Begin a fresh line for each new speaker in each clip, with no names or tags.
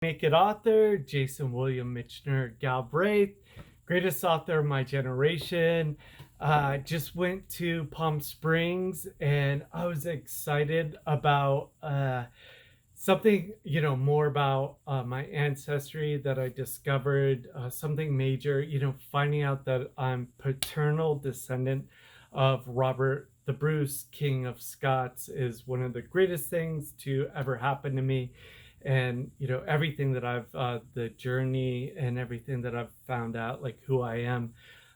Make it author, Jason William Mitchiner Galbraith, greatest author of my generation. Just went to Palm Springs and I was excited about something, more about my ancestry that I discovered, something major, finding out that I'm paternal descendant of Robert the Bruce, King of Scots, is one of the greatest things to ever happen to me. And everything that I've the journey and everything that I've found out, like who I am,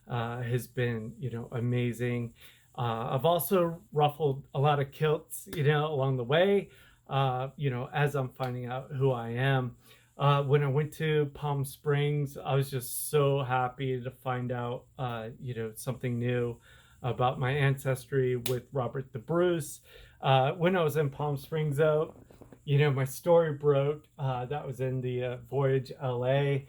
has been amazing. I've also ruffled a lot of kilts along the way, as I'm finding out who I am. When I went to Palm Springs, I was just so happy to find out something new about my ancestry with Robert the Bruce. When I was in Palm Springs, though, my story broke. That was in the Voyage LA,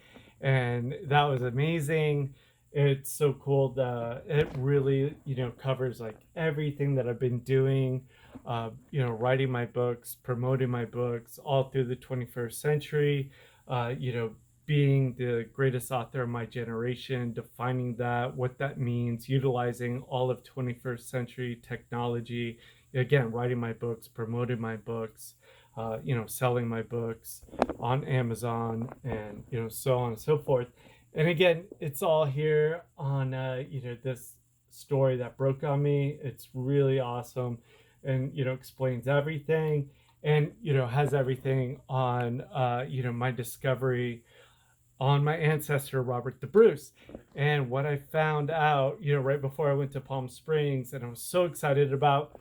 and that was amazing. It's so cool that it really, covers like everything that I've been doing, writing my books, promoting my books all through the 21st century, being the greatest author of my generation, defining that, what that means, utilizing all of 21st century technology, again, writing my books, promoting my books, selling my books on Amazon, and so on and so forth. And again, it's all here on this story that broke on me. It's really awesome, and explains everything, and has everything on my discovery on my ancestor Robert the Bruce. And what I found out, right before I went to Palm Springs, and I was so excited about,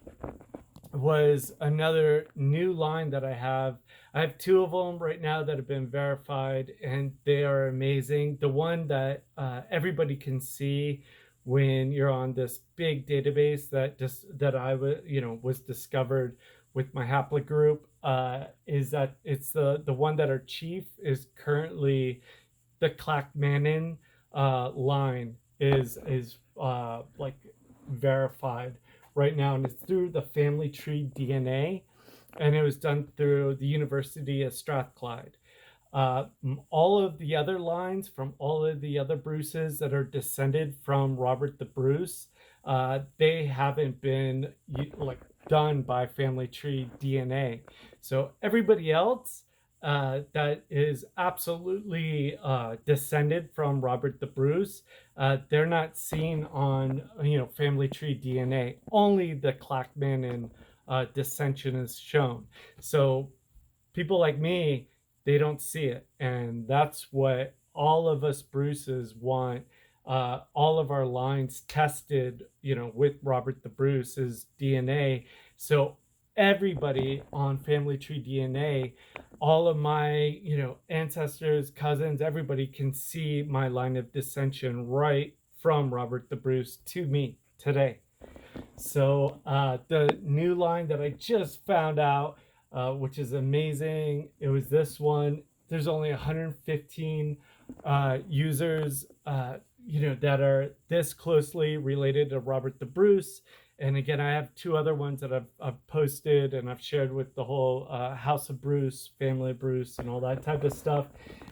was another new line that I have. I have two of them right now that have been verified, and they are amazing. The one that everybody can see when you're on this big database that I was discovered with my haplogroup, is that it's the one that our chief is currently, the Clackmannan line is like verified right now, and it's through the family tree DNA, and it was done through the University of Strathclyde. All of the other lines from all of the other Bruces that are descended from Robert the Bruce, they haven't been like done by family tree DNA. So everybody else that is absolutely descended from Robert the Bruce, they're not seen on family tree DNA. Only the Clackmannan dissension is shown. So people like me, they don't see it, and that's what all of us Bruces want. All of our lines tested, with Robert the Bruce's DNA. So everybody on family tree DNA, all of my ancestors, cousins, everybody can see my line of dissension right from Robert the Bruce to me today. So the new line that I just found out, which is amazing, it was this one. There's only 115 users, that are this closely related to Robert the Bruce. And again, I have two other ones that I've posted and I've shared with the whole House of Bruce, Family of Bruce, and all that type of stuff.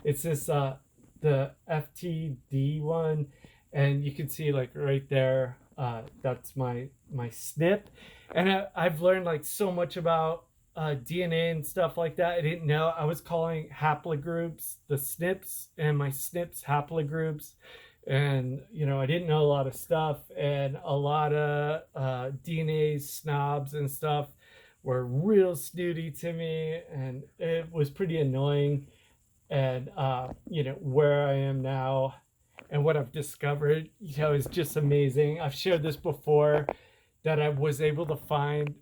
It's this the FTD one, and you can see like right there, that's my SNP. And I've learned like so much about DNA and stuff like that. I didn't know. I was calling haplogroups the SNPs, and my SNPs haplogroups. And I didn't know a lot of stuff, and a lot of DNA snobs and stuff were real snooty to me, and it was pretty annoying. And where I am now and what I've discovered, is just amazing. I've shared this before, that I was able to find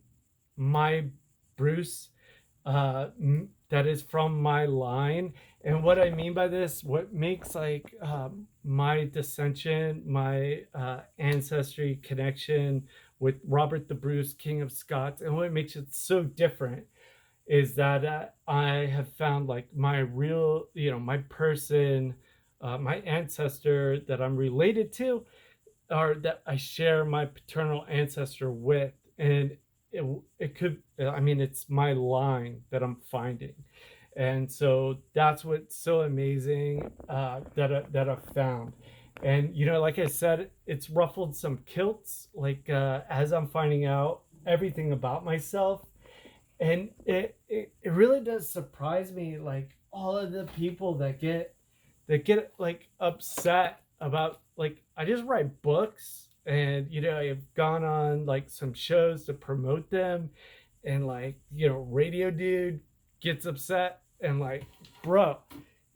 my Bruce that is from my line. And what I mean by this, what makes like my dissension, my ancestry connection with Robert the Bruce, King of Scots, and what makes it so different, is that I have found like my real, my person, my ancestor that I'm related to, or that I share my paternal ancestor with. And it could, I mean, it's my line that I'm finding. And so that's what's so amazing that I found. And like I said, it's ruffled some kilts. Like as I'm finding out everything about myself, and it really does surprise me, like all of the people that get like upset about, like, I just write books, and I've gone on like some shows to promote them, and like radio dude gets upset, and like, bro,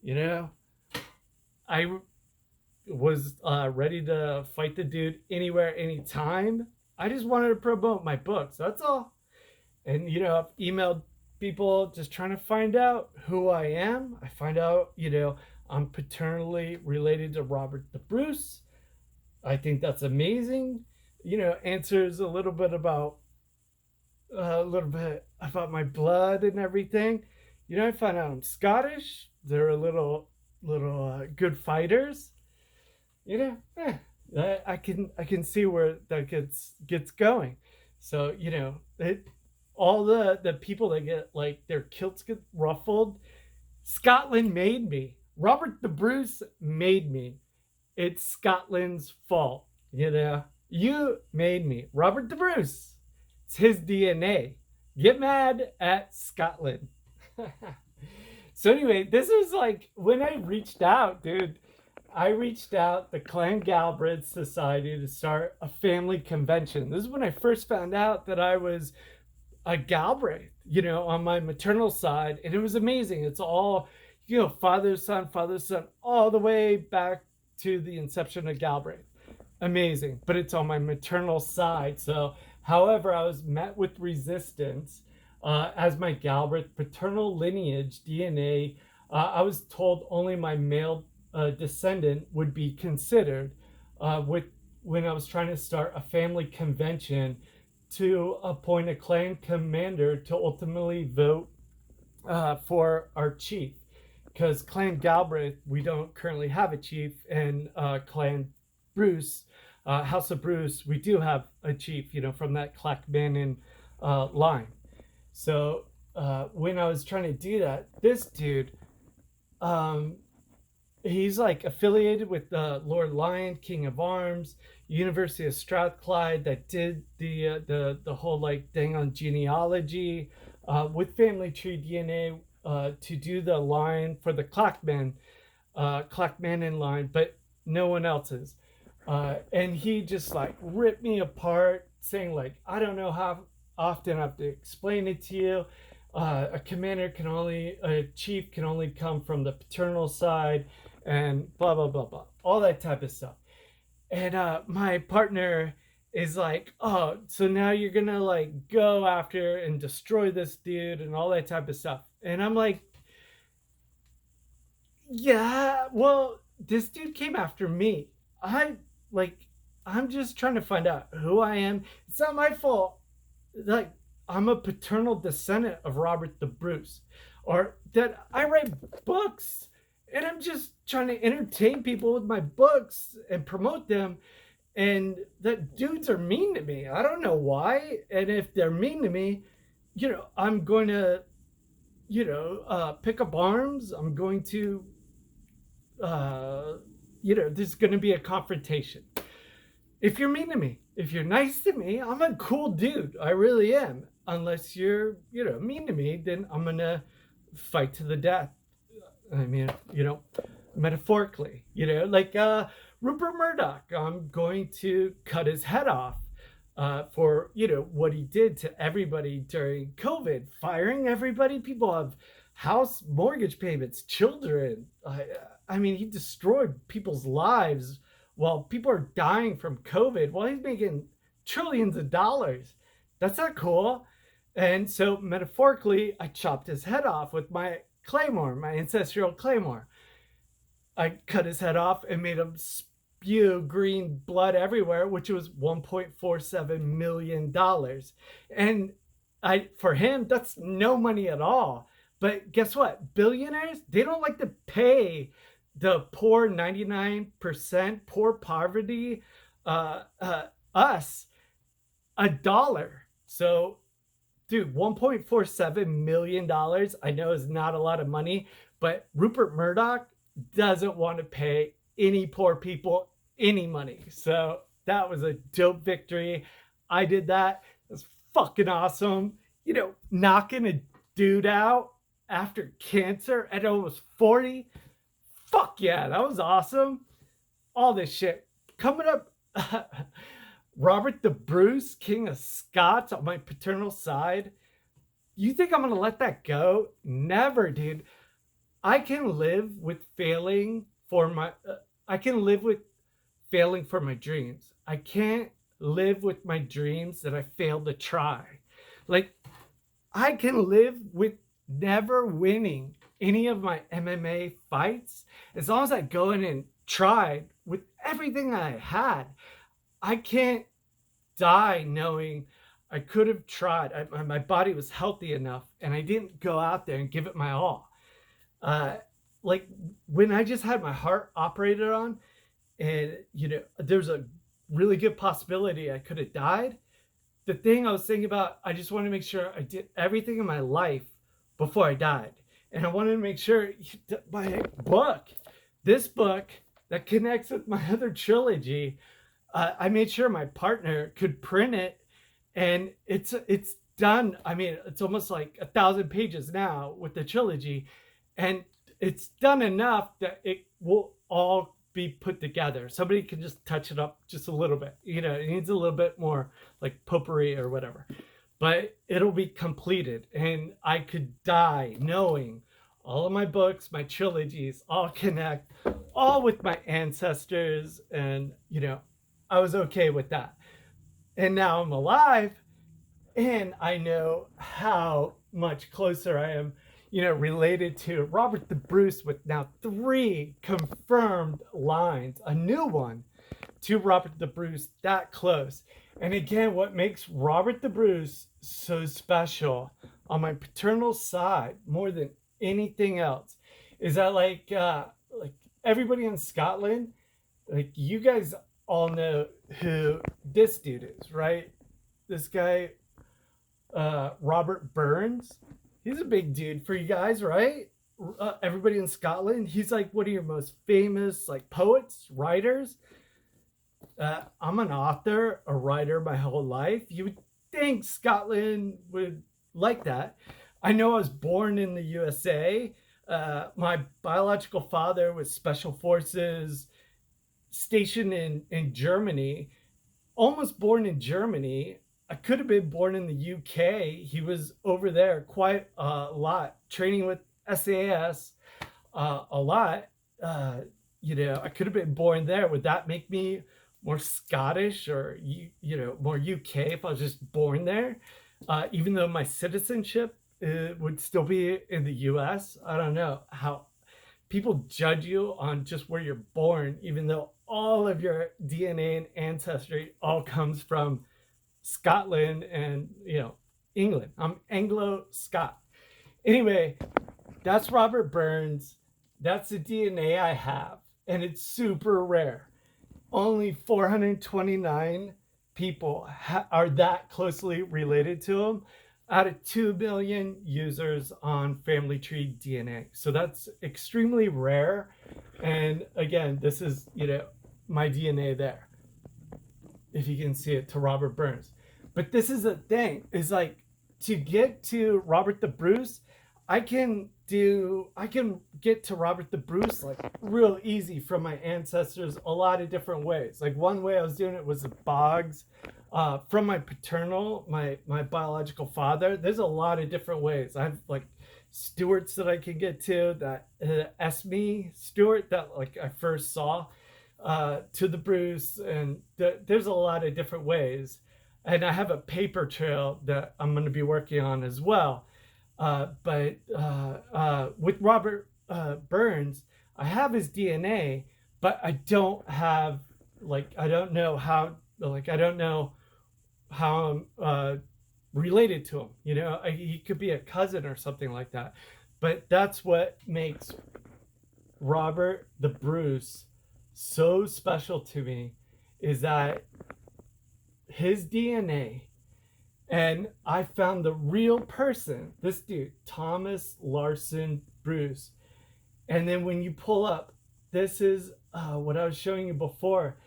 you know I was ready to fight the dude anywhere, anytime. I just wanted to promote my books, that's all. And I've emailed people just trying to find out who I am. I find out I'm paternally related to Robert the Bruce. I think that's amazing. Answers a little bit about my blood and everything. I find out I'm Scottish. They're a little good fighters. you know, eh, I can see where that gets going. So all the people that get like their kilts get ruffled. Scotland made me. Robert the Bruce made me. It's Scotland's fault. You made me. Robert the Bruce. It's his DNA. Get mad at Scotland. So anyway, this was like when I reached out, dude. I reached out the Clan Galbraith Society to start a family convention. This is when I first found out that I was a Galbraith, on my maternal side, and it was amazing. It's all, father son, all the way back to the inception of Galbraith. Amazing, but it's on my maternal side. So, however, I was met with resistance as my Galbraith paternal lineage DNA. I was told only my male descendant would be considered with when I was trying to start a family convention to appoint a clan commander to ultimately vote for our chief. Because Clan Galbraith, we don't currently have a chief, and Clan Bruce, House of Bruce, we do have a chief, from that Clackmannan line. So when I was trying to do that, this dude, he's like affiliated with Lord Lion, King of Arms, University of Strathclyde, that did the whole like thing on genealogy with family tree DNA to do the line for the Clackmannan line, but no one else's. And he just like ripped me apart, saying like, I don't know how often I have to explain it to you. A chief can only come from the paternal side, and blah blah blah blah, all that type of stuff. And my partner is like, oh, so now you're gonna like go after and destroy this dude and all that type of stuff. And I'm like, yeah, well, this dude came after me. Like I'm just trying to find out who I am. It's not my fault. Like, I'm a paternal descendant of Robert the Bruce, or that I write books, and I'm just trying to entertain people with my books and promote them, and that dudes are mean to me. I don't know why, and if they're mean to me, I'm going to, pick up arms. I'm going to, there's going to be a confrontation. If you're mean to me, if you're nice to me, I'm a cool dude. I really am. Unless you're, mean to me, then I'm gonna fight to the death. I mean, metaphorically, like Rupert Murdoch. I'm going to cut his head off for what he did to everybody during COVID, firing everybody. People have house mortgage payments, children. I mean, he destroyed people's lives while people are dying from COVID, while he's making trillions of dollars. That's not cool. And so metaphorically, I chopped his head off with my claymore, my ancestral claymore. I cut his head off and made him spew green blood everywhere, which was $1.47 million. And for him, that's no money at all. But guess what? Billionaires, they don't like to pay the poor 99%, poor poverty, us, $1. So, dude, $1.47 million, I know is not a lot of money, but Rupert Murdoch doesn't want to pay any poor people any money. So that was a dope victory. I did that. It was fucking awesome. You know, knocking a dude out after cancer at almost 40. Fuck yeah, that was awesome. All this shit. Coming up, Robert the Bruce, King of Scots on my paternal side. You think I'm gonna let that go? Never, dude. I can live with failing for my I can live with failing for my dreams. I can't live with my dreams that I failed to try. Like, I can live with never winning any of my MMA fights as long as I go in and tried with everything I had. I can't die knowing I could have tried. My body was healthy enough and I didn't go out there and give it my all. Uh, like when I just had my heart operated on, and you know, there's a really good possibility I could have died. The thing I was thinking about, I just wanted to make sure I did everything in my life before I died. And I wanted to make sure my book, this book that connects with my other trilogy, I made sure my partner could print it, and it's done. I mean, it's almost like 1,000 pages now with the trilogy, and it's done enough that it will all be put together. Somebody can just touch it up just a little bit. You know, it needs a little bit more like potpourri or whatever, but it'll be completed, and I could die knowing all of my books, my trilogies, all connect, all with my ancestors, and you know, I was okay with that. And now I'm alive, and I know how much closer I am, you know, related to Robert the Bruce, with now 3 confirmed lines, a new one to Robert the Bruce, that close. And again, what makes Robert the Bruce so special on my paternal side more than anything else is that like everybody in Scotland, like you guys all know who this dude is, right? This guy, Robert Burns. He's a big dude for you guys, right? Everybody in Scotland. He's like one of your most famous like poets, writers. I'm an author, a writer my whole life. You would think Scotland would like that. I know I was born in the USA. My biological father was special forces stationed in Germany, almost born in Germany. I could have been born in the UK. He was over there quite a lot, training with SAS a lot. You know, I could have been born there. Would that make me more Scottish or, you know, more UK if I was just born there? Even though my citizenship would still be in the US. I don't know how people judge you on just where you're born, even though all of your DNA and ancestry all comes from Scotland and, you know, England. I'm Anglo-Scot. Anyway, that's Robert Burns. That's the DNA I have, and it's super rare. Only 429 people are that closely related to him out of 2 million users on Family Tree DNA. So that's extremely rare. And again, this is, you know, my DNA there, if you can see it, to Robert Burns. But this is the thing, is like, to get to Robert the Bruce, I can get to Robert the Bruce like real easy from my ancestors a lot of different ways. Like one way I was doing it was the bogs, from my paternal, my biological father. There's a lot of different ways. I have like Stewarts that I can get to, that Esme Stewart that like I first saw, to the Bruce, and there's a lot of different ways. And I have a paper trail that I'm going to be working on as well. But with Robert Burns, I have his DNA, but I don't have, like, I don't know how I'm related to him. You know, he could be a cousin or something like that. But that's what makes Robert the Bruce so special to me, is that his DNA And I found the real person, this dude, Thomas Larson Bruce. And then when you pull up, this is what I was showing you before.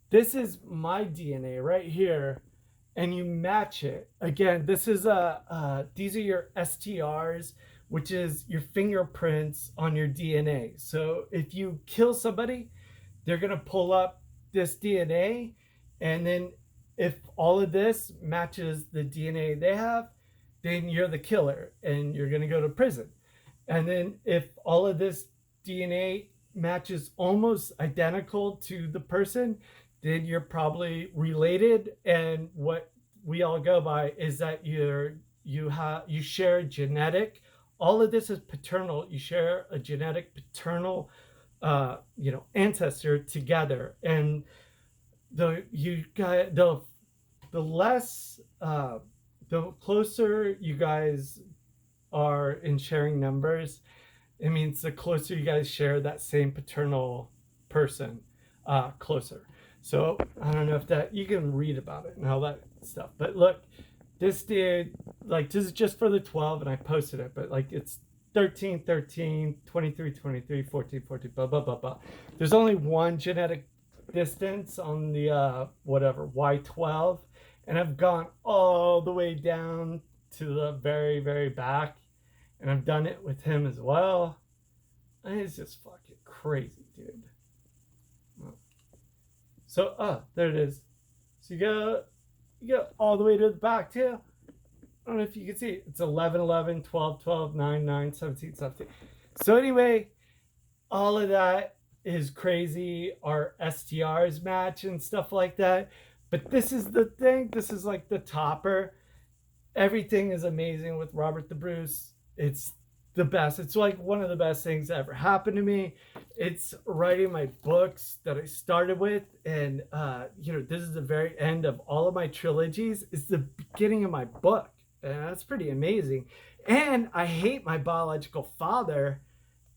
This is my DNA right here, and you match it. Again, this is these are your STRs, which is your fingerprints on your DNA. So if you kill somebody, they're gonna pull up this DNA, and then if all of this matches the DNA they have, then you're the killer and you're gonna go to prison. And then if all of this DNA matches almost identical to the person, then you're probably related. And what we all go by is that you share genetic. All of this is paternal. You share a genetic paternal, ancestor together. And the less the closer you guys are in sharing numbers, it means the closer you guys share that same paternal person, closer. So I don't know if that, you can read about it and all that stuff. But look, this dude, like, this is just for the 12, and I posted it, but like it's 13, 13, 23, 23, 14, 14, blah, blah, blah, blah. There's only one genetic distance on the Y12, and I've gone all the way down to the very, very back, and I've done it with him as well. And it's just fucking crazy, dude. So, there it is. So you go all the way to the back too. I don't know if you can see. It's 11, 11, 12, 12, 9, 9, 17, 17. So anyway, all of that is crazy. Our STRs match and stuff like that. But this is the thing. This is like the topper. Everything is amazing with Robert the Bruce. It's the best. It's like one of the best things that ever happened to me. It's writing my books that I started with, and this is the very end of all of my trilogies. It's the beginning of my book, and that's pretty amazing. And I hate my biological father,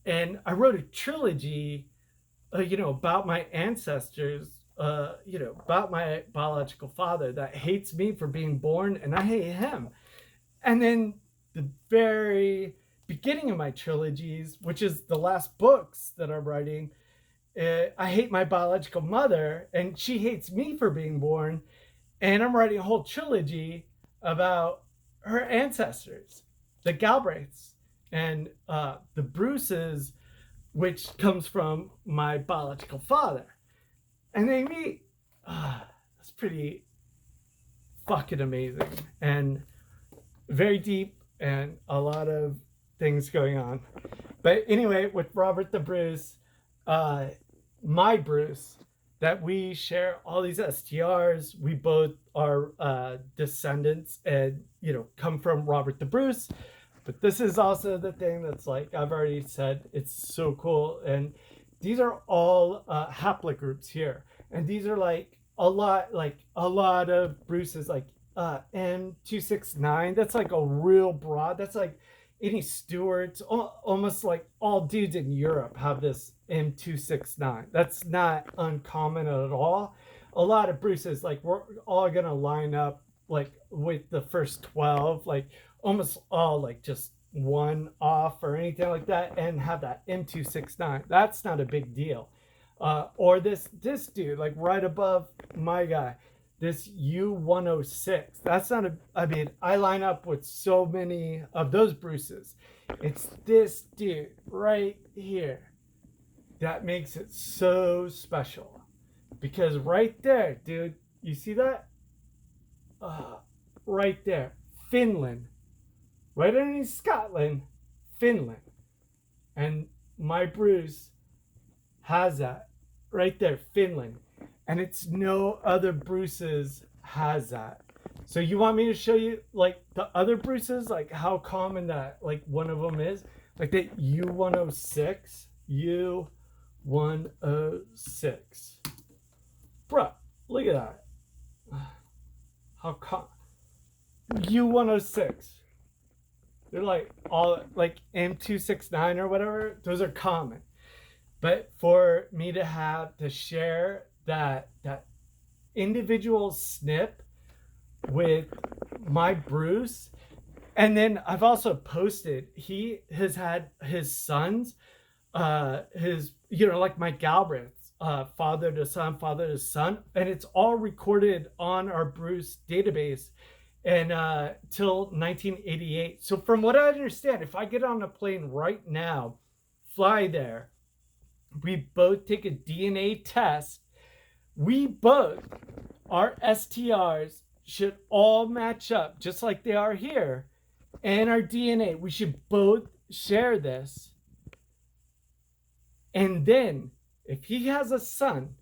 and I wrote a trilogy, about my ancestors, about my biological father that hates me for being born, and I hate him. And then the very beginning of my trilogies, which is the last books that I'm writing, I hate my biological mother, and she hates me for being born. And I'm writing a whole trilogy about her ancestors, the Galbraiths, and the Bruces, which comes from my biological father. And they meet. That's pretty fucking amazing and very deep, and a lot of things going on. But anyway, with Robert the Bruce, my Bruce, that we share all these STRs. We both are descendants and, come from Robert the Bruce. But this is also the thing that's like, I've already said, it's so cool. And these are all haplogroups here. And these are like a lot of Bruce's, like M269. That's like a real broad. That's like any Stewarts, almost like all dudes in Europe have this M269. That's not uncommon at all. A lot of Bruces, like, we're all gonna line up like with the first 12, like almost all like just one off or anything like that, and have that M269. That's not a big deal. Or this dude, like right above my guy, this U106. That's not I line up with so many of those Bruces. It's this dude right here that makes it so special. Because right there, dude, you see that? Right there, Finland. Right underneath Scotland, Finland. And my Bruce has that right there, Finland. And it's no other Bruces has that. So you want me to show you like the other Bruces, like how common that like one of them is? Like the U106, U106. Bruh, look at that. How common. U106. They're like all like M269 or whatever. Those are common. But for me to have to share that individual SNP with my Bruce. And then I've also posted, he has had his sons, like my Galbraiths, father to son, and it's all recorded on our Bruce database and till 1988. So from what I understand, if I get on a plane right now, fly there, we both take a DNA test, we both, our STRs should all match up just like they are here, and our DNA, we should both share this. And then if he has a son,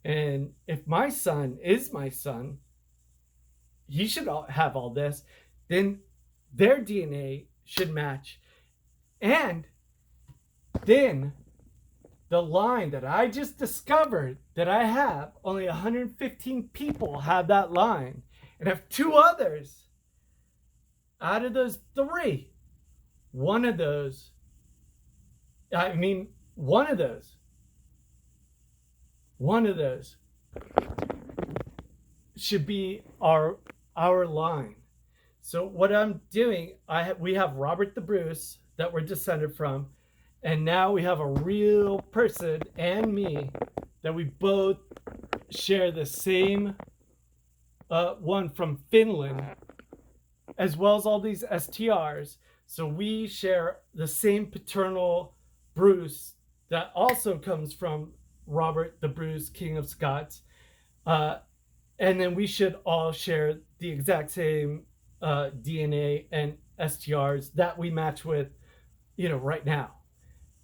and if my son is my son, he should have all this, then their DNA should match. And then the line that I just discovered that I have, only 115 people have that line. And if 2 others out of those 3, one of those should be our line. So what I'm doing, we have Robert the Bruce that we're descended from, and now we have a real person and me that we both share the same one from Finland, as well as all these STRs. So we share the same paternal Bruce that also comes from Robert the Bruce, King of Scots. And then we should all share the exact same DNA and STRs that we match with, right now.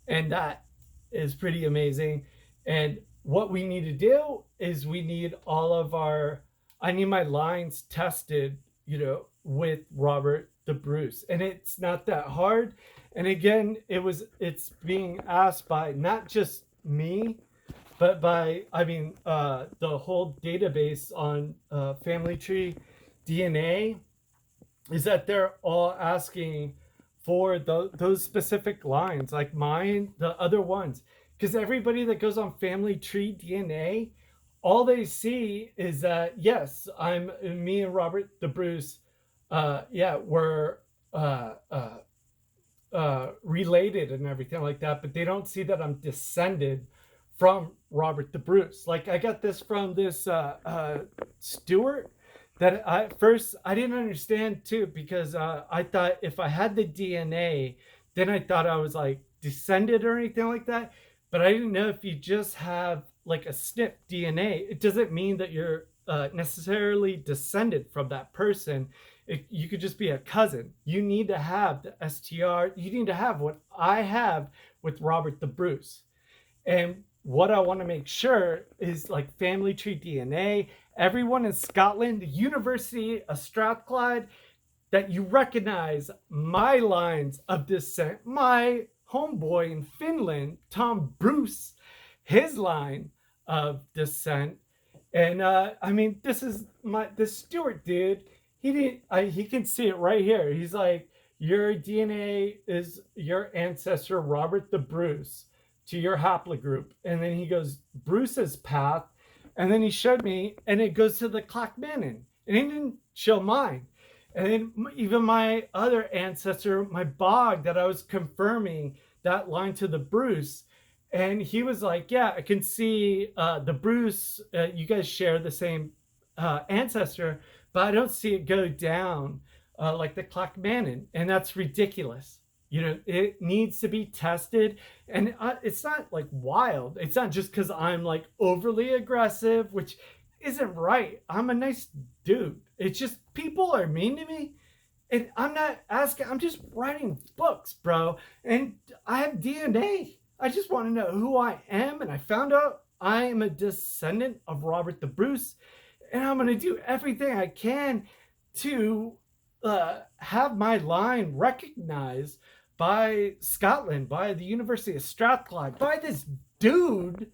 And that is pretty amazing. And what we need to do is we need I need my lines tested, with Robert the Bruce. And it's not that hard. And again, it's being asked by not just me, but by, the whole database on family tree DNA, is that they're all asking for those specific lines, like mine, the other ones. Because everybody that goes on family tree DNA, all they see is that, yes, me and Robert the Bruce, we're related and everything like that, but they don't see that I'm descended from Robert the Bruce. Like, I got this from this Stewart that I didn't understand too, because I thought if I had the DNA, then I thought I was like descended or anything like that. But I didn't know if you just have like a SNP DNA, it doesn't mean that you're necessarily descended from that person. You could just be a cousin. You need to have the STR. You need to have what I have with Robert the Bruce. And what I want to make sure is, like, family tree DNA, everyone in Scotland, the University of Strathclyde, that you recognize my lines of descent. My homeboy in Finland, Tom Bruce, his line of descent. And this is this Stewart dude. He can see it right here. He's like, your DNA is your ancestor Robert the Bruce to your haplogroup. And then he goes, Bruce's path. And then he showed me, and it goes to the Clackmannan. And he didn't show mine. And then even my other ancestor, my Bog, that I was confirming that line to the Bruce. And he was like, yeah, I can see the Bruce, you guys share the same ancestor, but I don't see it go down like the Clackmannan. And that's ridiculous. It needs to be tested. And it's not like wild. It's not just because I'm like overly aggressive, which isn't right. I'm a nice dude. It's just people are mean to me. And I'm not asking, I'm just writing books, bro. And I have DNA. I just want to know who I am. And I found out I am a descendant of Robert the Bruce. And I'm going to do everything I can to have my line recognized by Scotland, by the University of Strathclyde, by this dude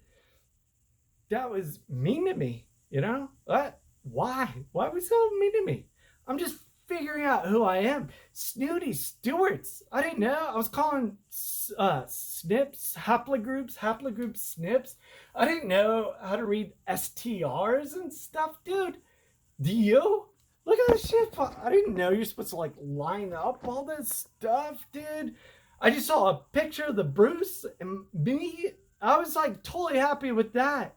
that was mean to me, What? Why? Why was he so mean to me? I'm just figuring out who I am. Snooty Stewarts. I didn't know. I was calling SNPs, haplogroups, SNPs. I didn't know how to read STRs and stuff, dude. Do you? Look at this shit. I didn't know you're supposed to like line up all this stuff, dude. I just saw a picture of the Bruce and me. I was like totally happy with that.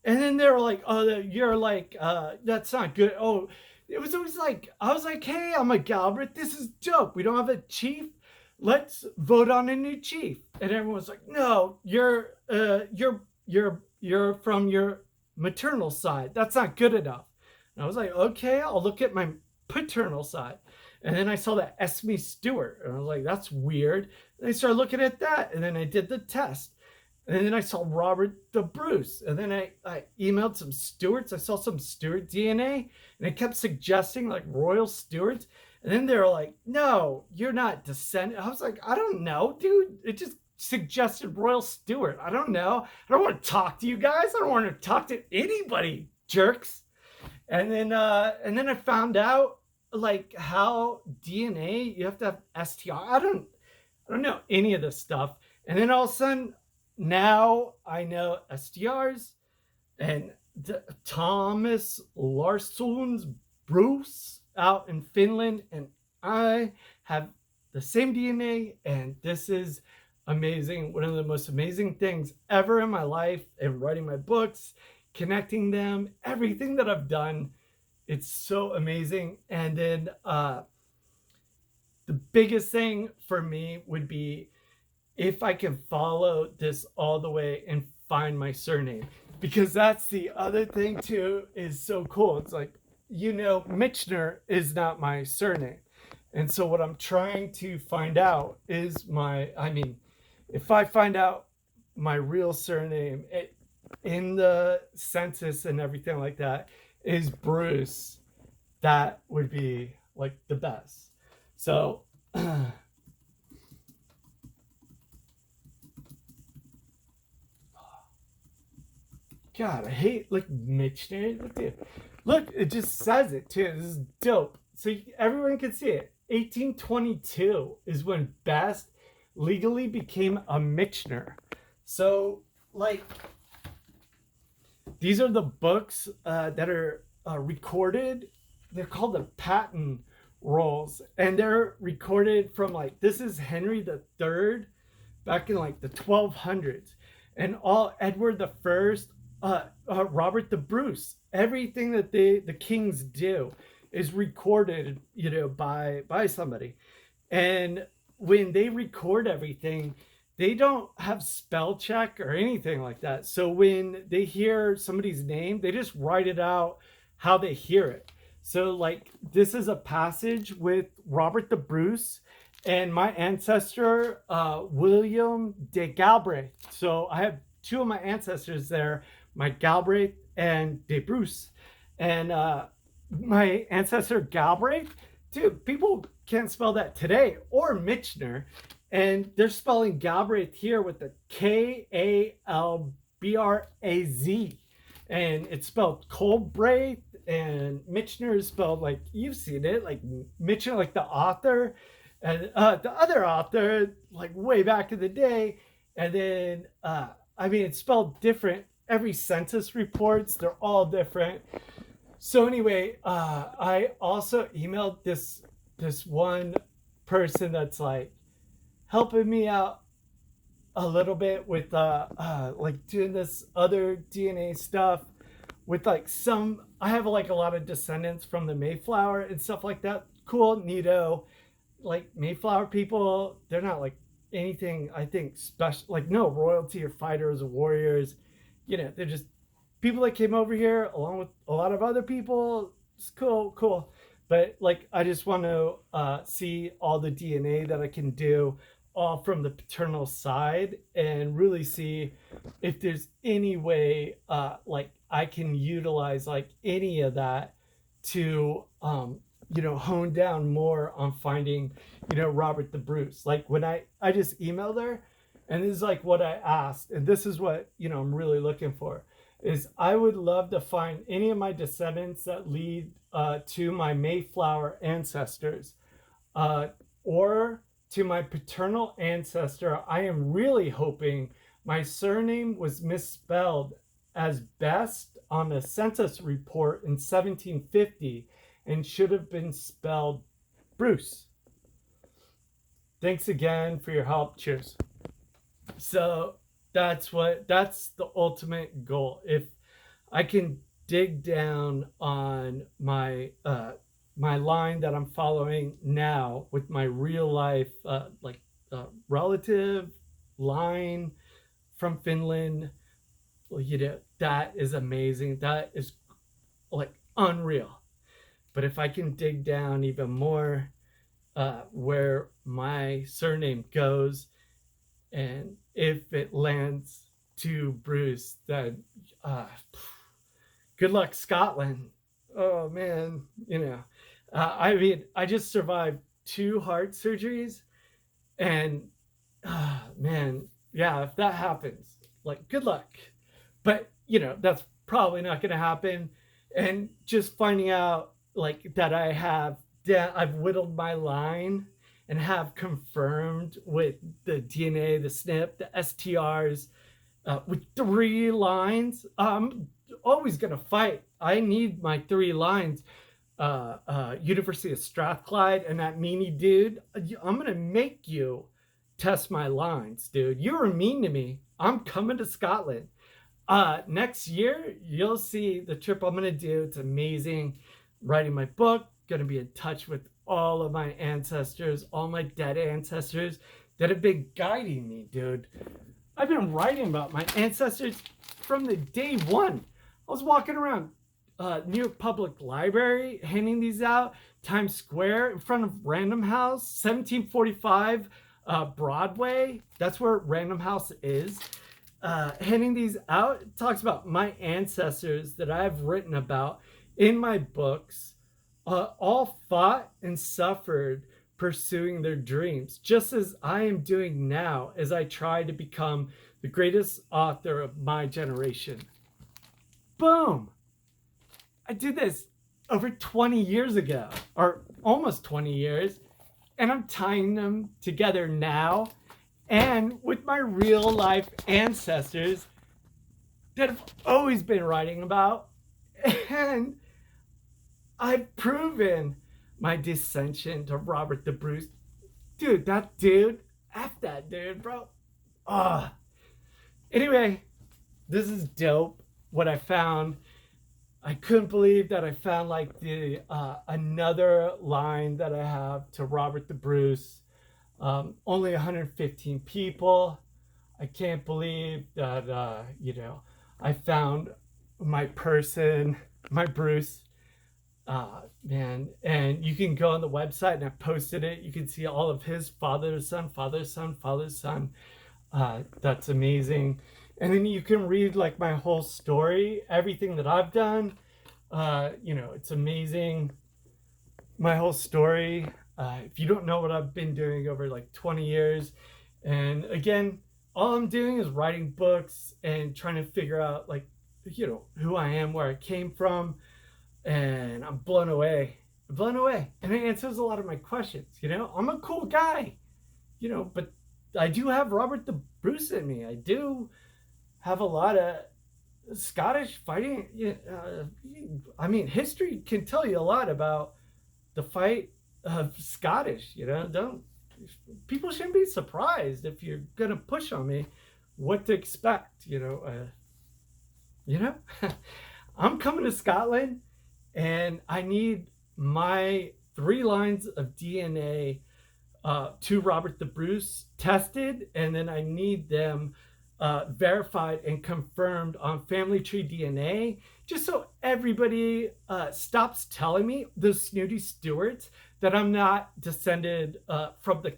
And then they were like, "Oh, you're like, that's not good." Oh, it was always like, I was like, "Hey, I'm a Galbraith. This is dope. We don't have a chief. Let's vote on a new chief." And everyone was like, "No, you're from your maternal side. That's not good enough." And I was like, "Okay, I'll look at my paternal side." And then I saw that Esme Stewart, and I was like, "That's weird." And I started looking at that, and then I did the test. And then I saw Robert the Bruce. And then I emailed some Stewarts. I saw some Stewart DNA. And it kept suggesting like royal Stewarts. And then they were like, "No, you're not descendant." I was like, "I don't know, dude. It just suggested royal Stewart. I don't know. I don't want to talk to you guys. I don't want to talk to anybody, jerks." And then I found out like how DNA, you have to have STR. I don't know any of this stuff. And then all of a sudden, now I know SDRs and Thomas Larsson's Bruce out in Finland, and I have the same DNA, and this is amazing. One of the most amazing things ever in my life, and writing my books, connecting them, everything that I've done. It's so amazing. And then the biggest thing for me would be if I can follow this all the way and find my surname, because that's the other thing too, is so cool. It's like, Mitchiner is not my surname. And so what I'm trying to find out is if I find out my real surname in the census and everything like that is Bruce, that would be like the best. So God, I hate like Mitchiner. Look, it just says it too. This is dope. So everyone can see it. 1822 is when Bast legally became a Mitchiner. So, like, these are the books that are recorded. They're called the patent rolls, and they're recorded from like, this is Henry the Third back in like the 1200s, and all Edward the First, Robert the Bruce, everything that the kings do is recorded, by somebody. And when they record everything, they don't have spell check or anything like that. So when they hear somebody's name, they just write it out how they hear it. So like, this is a passage with Robert the Bruce and my ancestor, William de Galbraith. So I have two of my ancestors there, my Galbraith and de Bruce. And my ancestor Galbraith, dude, people can't spell that today, or Mitchiner. And they're spelling Galbraith here with the Kalbraz. And it's spelled Colbraith, and Mitchiner is spelled like, you've seen it, like Mitchiner, like the author, and the other author, like way back in the day. And then, it's spelled different. Every census reports, they're all different. So anyway, I also emailed this one person that's like helping me out a little bit with like doing this other DNA stuff with like I have like a lot of descendants from the Mayflower and stuff like that. Cool, neato. Like Mayflower people, they're not like anything, I think, special, like no royalty or fighters or warriors. They're just people that came over here along with a lot of other people. It's cool. But like, I just want to see all the DNA that I can do all from the paternal side, and really see if there's any way like I can utilize like any of that to hone down more on finding Robert the Bruce. Like when I just emailed her, and this is like what I asked, and this is what I'm really looking for, is I would love to find any of my descendants that lead to my Mayflower ancestors, or to my paternal ancestor. I am really hoping my surname was misspelled as Best on a census report in 1750, and should have been spelled Bruce. Thanks again for your help. Cheers. So that's the ultimate goal. If I can dig down on my my line that I'm following now with my real life relative line from Finland, well, that is amazing. That is like unreal. But if I can dig down even more where my surname goes, and if it lands to Bruce, then good luck, Scotland. Oh man, I mean, I just survived 2 heart surgeries, and man, yeah, if that happens, like, good luck. But that's probably not going to happen. And just finding out like that I've whittled my line and have confirmed with the DNA, the SNP, the STRs, with 3 lines. I'm always gonna fight. I need my 3 lines. University of Strathclyde and that meanie dude. I'm gonna make you test my lines, dude. You were mean to me. I'm coming to Scotland. Next year, you'll see the trip I'm gonna do. It's amazing. Writing my book, gonna be in touch with all of my ancestors, all my dead ancestors that have been guiding me, dude. I've been writing about my ancestors from the day one. I was walking around New York Public Library, handing these out, Times Square, in front of Random House, 1745 Broadway. That's where Random House is. Handing these out. It talks about my ancestors that I've written about in my books, all fought and suffered pursuing their dreams, just as I am doing now as I try to become the greatest author of my generation. Boom! I did this over 20 years ago, or almost 20 years, and I'm tying them together now and with my real life ancestors that I've always been writing about. And I've proven my dissension to Robert the Bruce. Dude, that dude, F that dude, bro. Anyway, this is dope. What I found, I couldn't believe that I found like the another line that I have to Robert the Bruce. Only 115 people. I can't believe that I found my person, my Bruce. Man, and you can go on the website, and I posted it. You can see all of his father's son, father's son, father's son. That's amazing. And then you can read like my whole story, everything that I've done. It's amazing. My whole story. If you don't know what I've been doing over like 20 years, and again, all I'm doing is writing books and trying to figure out like, who I am, where I came from. And I'm blown away, and it answers a lot of my questions. I'm a cool guy, but I do have Robert the Bruce in me. I do have a lot of Scottish fighting. I mean, history can tell you a lot about the fight of Scottish. People shouldn't be surprised if you're gonna push on me what to expect. I'm coming to Scotland. And I need my 3 lines of DNA to Robert the Bruce tested, and then I need them verified and confirmed on family tree DNA, just so everybody stops telling me, the snooty Stewarts, that I'm not descended from the